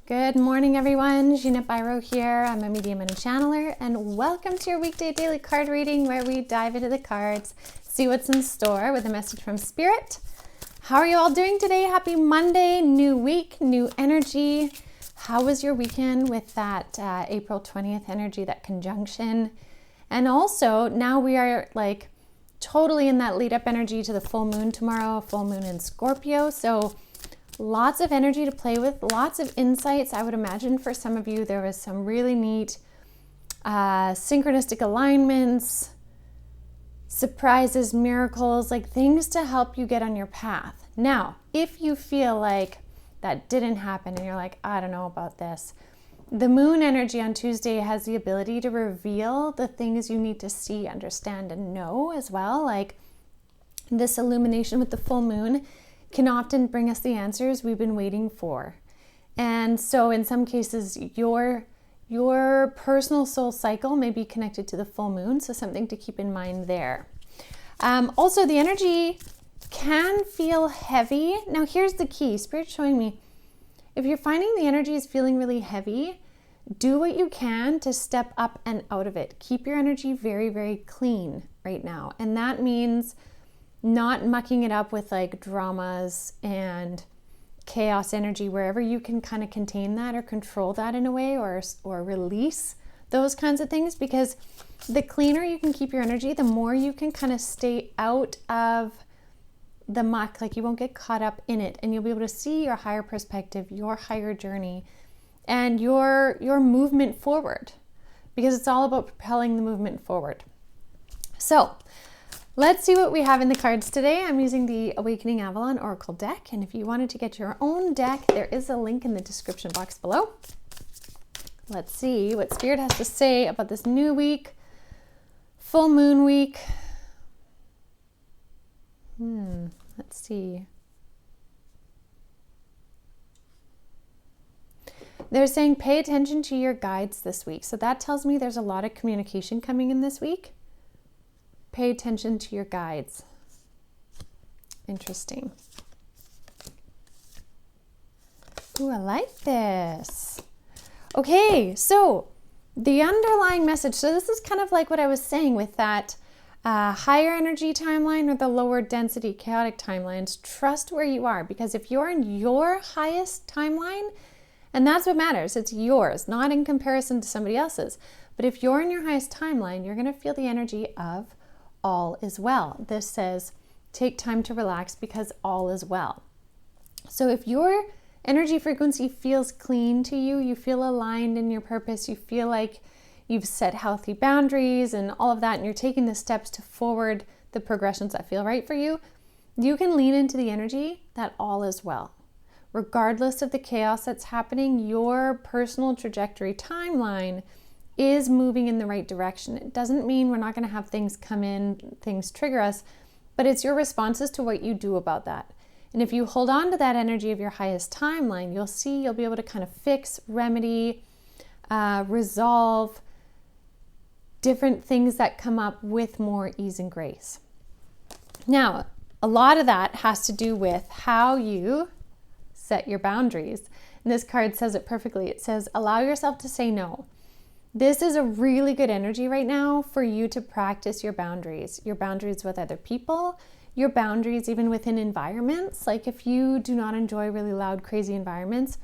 Good morning, everyone. Gina Biro here. I'm a medium and a channeler, and welcome to your weekday daily card reading where we dive into the cards, see what's in store with a message from Spirit. How are you all doing today? Happy Monday, new week, new energy. How was your weekend with that April 20th energy, that conjunction? And also, now we are like totally in that lead up energy to the full moon tomorrow, full moon in Scorpio. So lots of energy to play with, lots of insights. I would imagine for some of you, there was some really neat synchronistic alignments, surprises, miracles, like things to help you get on your path. Now, if you feel like that didn't happen and you're like, I don't know about this, the moon energy on Tuesday has the ability to reveal the things you need to see, understand, and know as well. Like this illumination with the full moon can often bring us the answers we've been waiting for. And so in some cases, your personal soul cycle may be connected to the full moon, so something to keep in mind there. Also, the energy can feel heavy. Now, here's the key. Spirit's showing me, if you're finding the energy is feeling really heavy, do what you can to step up and out of it. Keep your energy very, very clean right now. And that means not mucking it up with like dramas and chaos energy, wherever you can kind of contain that or control that in a way, or release those kinds of things, because the cleaner you can keep your energy, the more you can kind of stay out of the muck. Like you won't get caught up in it, and you'll be able to see your higher perspective, your higher journey, and your movement forward, because it's all about propelling the movement forward. So let's see what we have in the cards today. I'm using the Awakening Avalon Oracle deck, and if you wanted to get your own deck, there is a link in the description box below. Let's see what Spirit has to say about this new week, full moon week. Let's see. They're saying pay attention to your guides this week. So that tells me there's a lot of communication coming in this week. Pay attention to your guides. Interesting. Ooh, I like this. Okay, so the underlying message. So this is kind of like what I was saying with that higher energy timeline or the lower density chaotic timelines. Trust where you are, because if you're in your highest timeline, and that's what matters, it's yours, not in comparison to somebody else's. But if you're in your highest timeline, you're going to feel the energy of all is well. This says take time to relax because all is well. So if your energy frequency feels clean to you, you feel aligned in your purpose, you feel like you've set healthy boundaries and all of that, and you're taking the steps to forward the progressions that feel right for you, you can lean into the energy that all is well. Regardless of the chaos that's happening, your personal trajectory timeline is moving in the right direction. It doesn't mean we're not going to have things come in, things trigger us, but it's your responses to what you do about that. And if you hold on to that energy of your highest timeline, you'll be able to kind of fix, remedy, resolve different things that come up with more ease and grace. Now, a lot of that has to do with how you set your boundaries. And this card says it perfectly. It says, allow yourself to say no. This is a really good energy right now for you to practice your boundaries with other people, your boundaries even within environments. Like if you do not enjoy really loud, crazy environments,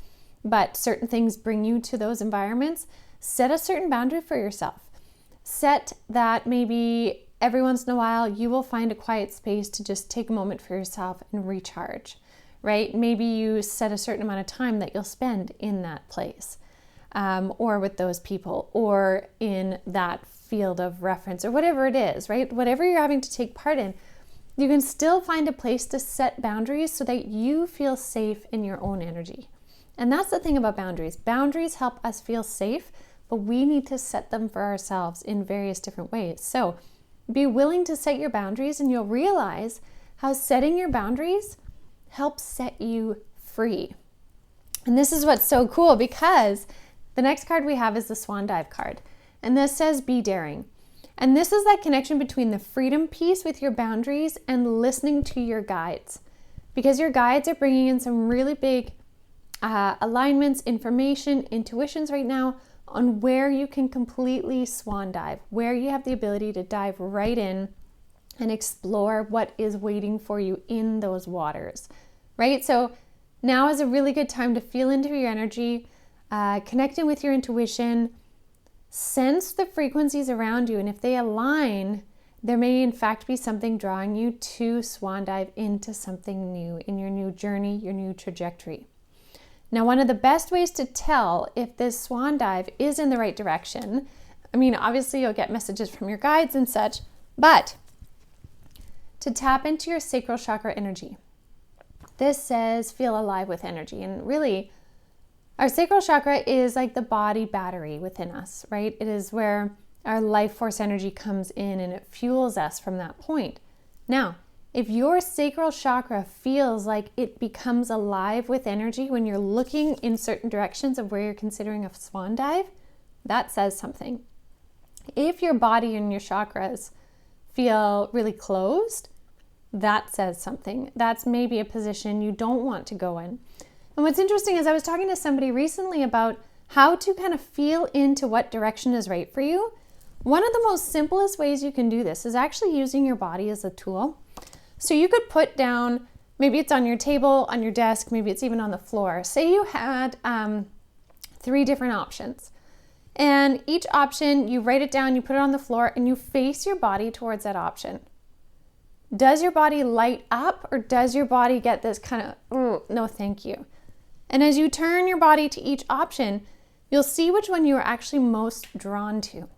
but certain things bring you to those environments, set a certain boundary for yourself. Set that maybe every once in a while you will find a quiet space to just take a moment for yourself and recharge, right? Maybe you set a certain amount of time that you'll spend in that place. Or with those people, or in that field of reference, or whatever it is, right? Whatever you're having to take part in, you can still find a place to set boundaries so that you feel safe in your own energy. And that's the thing about boundaries. Boundaries help us feel safe, but we need to set them for ourselves in various different ways. So be willing to set your boundaries, and you'll realize how setting your boundaries helps set you free. And this is what's so cool, because the next card we have is the Swan Dive card. And this says, be daring. And this is that connection between the freedom piece with your boundaries and listening to your guides. Because your guides are bringing in some really big alignments, information, intuitions right now on where you can completely swan dive, where you have the ability to dive right in and explore what is waiting for you in those waters, right? So now is a really good time to feel into your energy, connecting with your intuition, sense the frequencies around you, and if they align, there may in fact be something drawing you to swan dive into something new in your new journey, your new trajectory. Now, one of the best ways to tell if this swan dive is in the right direction, I mean, obviously you'll get messages from your guides and such, but to tap into your sacral chakra energy. This says feel alive with energy. And really, our sacral chakra is like the body battery within us, right? It is where our life force energy comes in and it fuels us from that point. Now, if your sacral chakra feels like it becomes alive with energy when you're looking in certain directions of where you're considering a swan dive, that says something. If your body and your chakras feel really closed, that says something. That's maybe a position you don't want to go in. And what's interesting is I was talking to somebody recently about how to kind of feel into what direction is right for you. One of the most simplest ways you can do this is actually using your body as a tool. So you could put down, maybe it's on your table, on your desk, maybe it's even on the floor. Say you had 3 different options. And each option, you write it down, you put it on the floor, and you face your body towards that option. Does your body light up, or does your body get this kind of, no thank you? And as you turn your body to each option, you'll see which one you are actually most drawn to.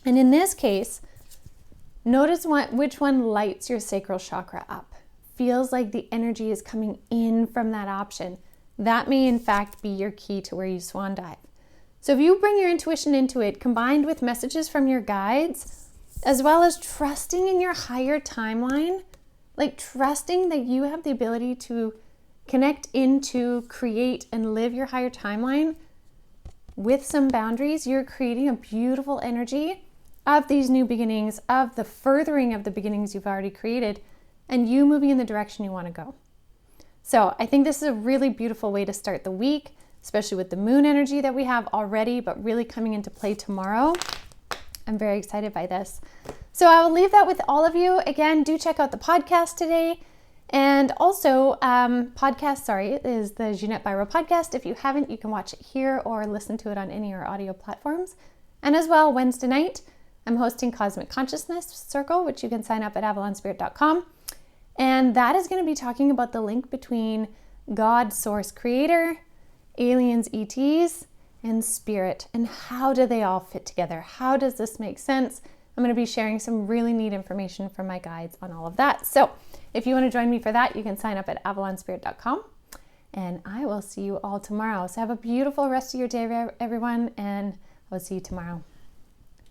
And in this case, notice which one lights your sacral chakra up. Feels like the energy is coming in from that option. That may in fact be your key to where you swan dive. So if you bring your intuition into it, combined with messages from your guides, as well as trusting in your higher timeline, like trusting that you have the ability to connect into, create, and live your higher timeline with some boundaries, you're creating a beautiful energy of these new beginnings, of the furthering of the beginnings you've already created, and you moving in the direction you want to go. So I think this is a really beautiful way to start the week, especially with the moon energy that we have already, but really coming into play tomorrow. I'm very excited by this. So I will leave that with all of you. Again, do check out the podcast today. And also, is the Jeanette Biro podcast. If you haven't, you can watch it here or listen to it on any of your audio platforms. And as well, Wednesday night, I'm hosting Cosmic Consciousness Circle, which you can sign up at avalonspirit.com. And that is going to be talking about the link between God, Source, Creator, aliens, ETs, and spirit, and how do they all fit together? How does this make sense? I'm going to be sharing some really neat information from my guides on all of that. So if you want to join me for that, you can sign up at avalonspirit.com, and I will see you all tomorrow. So have a beautiful rest of your day, everyone, and I'll see you tomorrow.